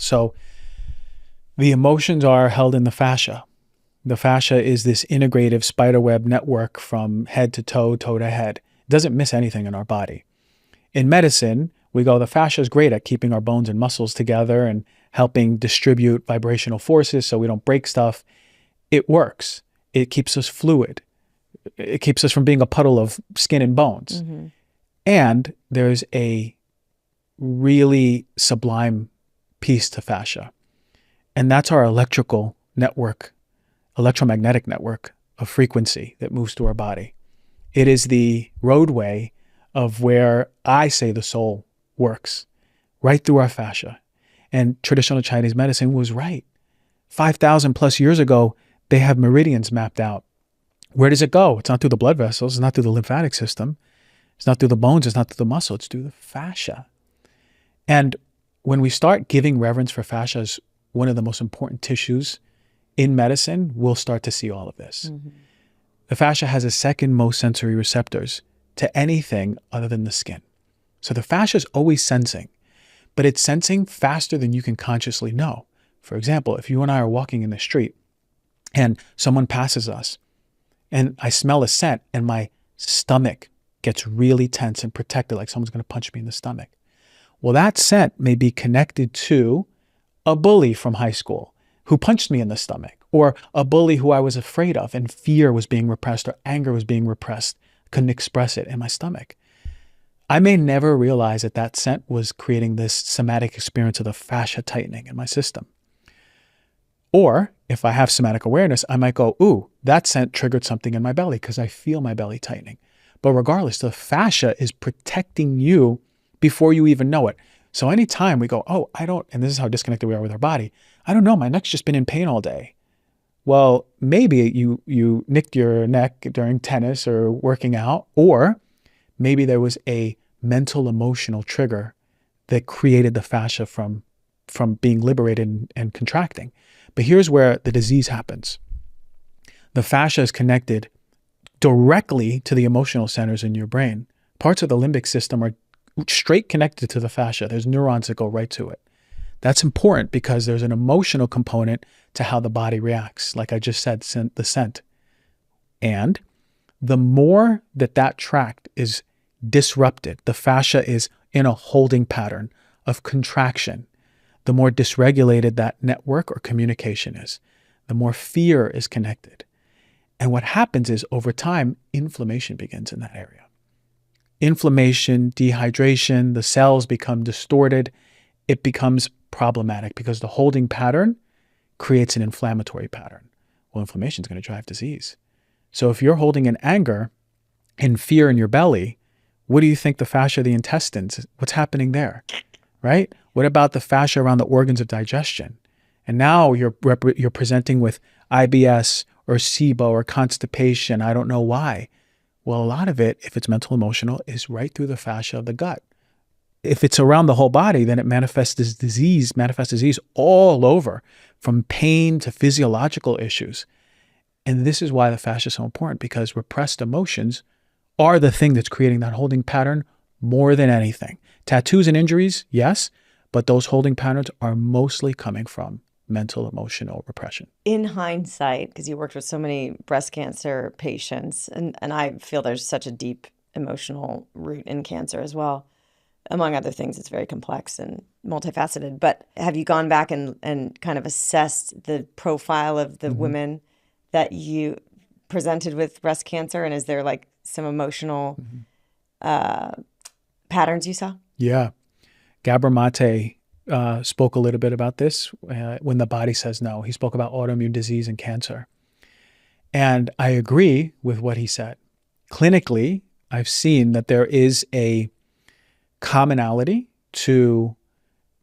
So the emotions are held in the fascia. The fascia is this integrative spiderweb network from head to toe, toe to head. It doesn't miss anything in our body. In medicine, we go, the fascia is great at keeping our bones and muscles together and helping distribute vibrational forces so we don't break stuff. It works. It keeps us fluid. It keeps us from being a puddle of skin and bones. Mm-hmm. And there's a really sublime piece to fascia. And that's our electrical network, electromagnetic network of frequency that moves through our body. It is the roadway of where I say the soul works, right through our fascia. And traditional Chinese medicine was right. 5,000 plus years ago, they have meridians mapped out. Where does it go? It's not through the blood vessels. It's not through the lymphatic system. It's not through the bones. It's not through the muscle. It's through the fascia. And when we start giving reverence for fascia as one of the most important tissues in medicine, we'll start to see all of this. Mm-hmm. The fascia has the second most sensory receptors to anything other than the skin. So the fascia is always sensing, but it's sensing faster than you can consciously know. For example, if you and I are walking in the street and someone passes us and I smell a scent and my stomach gets really tense and protected, like someone's going to punch me in the stomach. Well, that scent may be connected to a bully from high school who punched me in the stomach, or a bully who I was afraid of and fear was being repressed or anger was being repressed, couldn't express it in my stomach. I may never realize that that scent was creating this somatic experience of the fascia tightening in my system. Or if I have somatic awareness, I might go, ooh, that scent triggered something in my belly because I feel my belly tightening. But regardless, the fascia is protecting you before you even know it. So anytime we go, oh, I don't, and this is how disconnected we are with our body. I don't know, my neck's just been in pain all day. Well, maybe you nicked your neck during tennis or working out, or maybe there was a mental emotional trigger that created the fascia from being liberated and contracting. But here's where the disease happens. The fascia is connected directly to the emotional centers in your brain. Parts of the limbic system are straight connected to the fascia. There's neurons that go right to it. That's important because there's an emotional component to how the body reacts. Like I just said, the scent. And the more that tract is disrupted, the fascia is in a holding pattern of contraction, the more dysregulated that network or communication is, the more fear is connected. And what happens is over time, inflammation begins in that area. Inflammation, dehydration, the cells become distorted. It becomes problematic because the holding pattern creates an inflammatory pattern. Well, inflammation is going to drive disease. So if you're holding in anger and fear in your belly, what do you think the fascia of the intestines, what's happening there, right? What about the fascia around the organs of digestion? And now you're presenting with IBS or SIBO or constipation. I don't know why. Well, a lot of it, if it's mental emotional, is right through the fascia of the gut. If it's around the whole body, then it manifests disease all over, from pain to physiological issues. And this is why the fascia is so important, because repressed emotions are the thing that's creating that holding pattern more than anything. Tattoos and injuries, yes, but those holding patterns are mostly coming from mental emotional repression. In hindsight, because you worked with so many breast cancer patients, and I feel there's such a deep emotional root in cancer as well. Among other things, it's very complex and multifaceted. But have you gone back and kind of assessed the profile of the women that you presented with breast cancer? And is there like some emotional patterns you saw? Yeah. Gabor Mate spoke a little bit about this when the body says no. He spoke about autoimmune disease and cancer. And I agree with what he said. Clinically, I've seen that there is a commonality to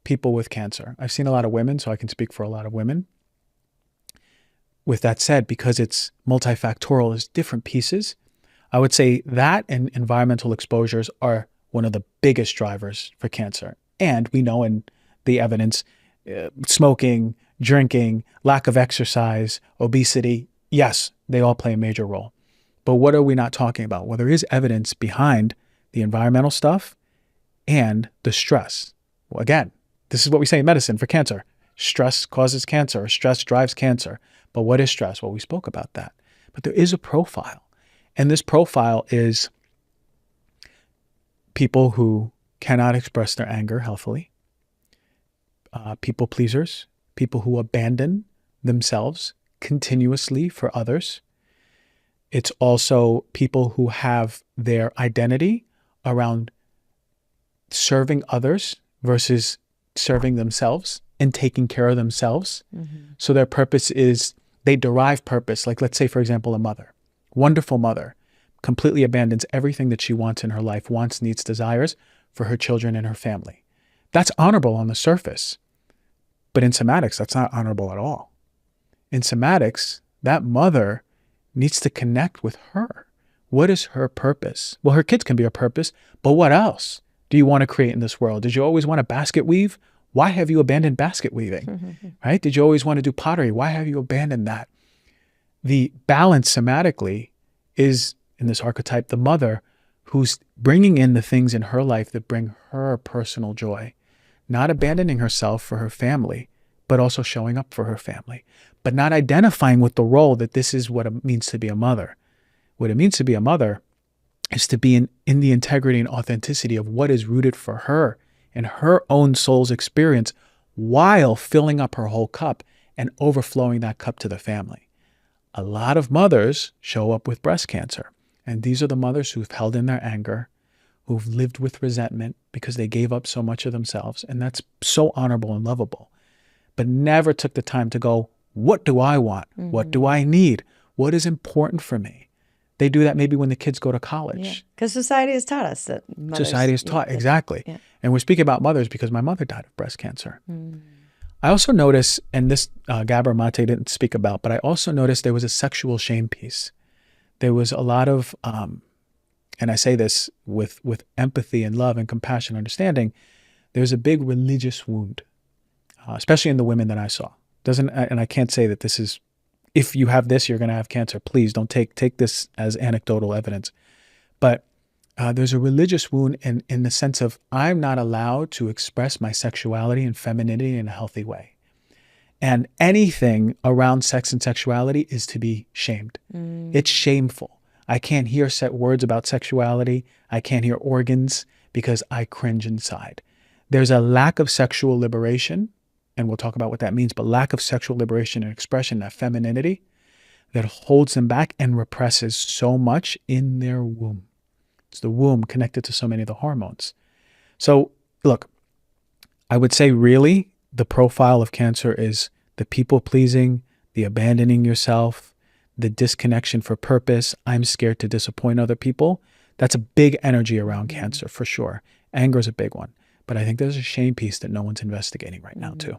people with cancer. I've seen a lot of women, so I can speak for a lot of women. With that said, because it's multifactorial, there's different pieces. I would say that and environmental exposures are one of the biggest drivers for cancer. And we know in the evidence, smoking, drinking, lack of exercise, obesity, yes, they all play a major role. But what are we not talking about? Well, there is evidence behind the environmental stuff and the stress. Well, again, this is what we say in medicine for cancer. stress causes cancer or stress drives cancer. But what is stress? Well, we spoke about that. But there is a profile. And this profile is people who cannot express their anger healthily, people pleasers, people who abandon themselves continuously for others. It's also people who have their identity around serving others versus serving themselves and taking care of themselves. Mm-hmm. So their purpose is, they derive purpose. Like, let's say, for example, a mother, wonderful mother, completely abandons everything that she wants in her life, wants, needs, desires for her children and her family. That's honorable on the surface. But in somatics, that's not honorable at all. In somatics, that mother needs to connect with her. What is her purpose? Well, her kids can be her purpose, but what else do you want to create in this world? Did you always want to basket weave? Why have you abandoned basket weaving? Right? Did you always want to do pottery? Why have you abandoned that? The balance somatically is, in this archetype, the mother who's bringing in the things in her life that bring her personal joy, not abandoning herself for her family, but also showing up for her family, but not identifying with the role that this is what it means to be a mother. What it means to be a mother is to be in the integrity and authenticity of what is rooted for her and her own soul's experience, while filling up her whole cup and overflowing that cup to the family. A lot of mothers show up with breast cancer, and these are the mothers who've held in their anger, who've lived with resentment because they gave up so much of themselves, and that's so honorable and lovable, but never took the time to go, what do I want? Mm-hmm. What do I need? What is important for me? They do that maybe when the kids go to college. Because society has taught us that mothers... Society has taught, exactly. Yeah. And we're speaking about mothers because my mother died of breast cancer. I also noticed, and this Gabor Mate didn't speak about, but I also noticed there was a sexual shame piece. There was a lot of, and I say this with empathy and love and compassion and understanding, there's a big religious wound, especially in the women that I saw. And I can't say that this is, if you have this, you're going to have cancer. Please don't take this as anecdotal evidence. But there's a religious wound in the sense of, I'm not allowed to express my sexuality and femininity in a healthy way. And anything around sex and sexuality is to be shamed. It's shameful. I can't hear set words about sexuality. I can't hear organs because I cringe inside. There's a lack of sexual liberation, and we'll talk about what that means, but lack of sexual liberation and expression, that femininity, that holds them back and represses so much in their womb. It's the womb connected to so many of the hormones. So look, I would say really the profile of cancer is the people-pleasing, the abandoning yourself, the disconnection for purpose. I'm scared to disappoint other people. That's a big energy around cancer for sure. Anger is a big one. But I think there's a shame piece that no one's investigating right now too.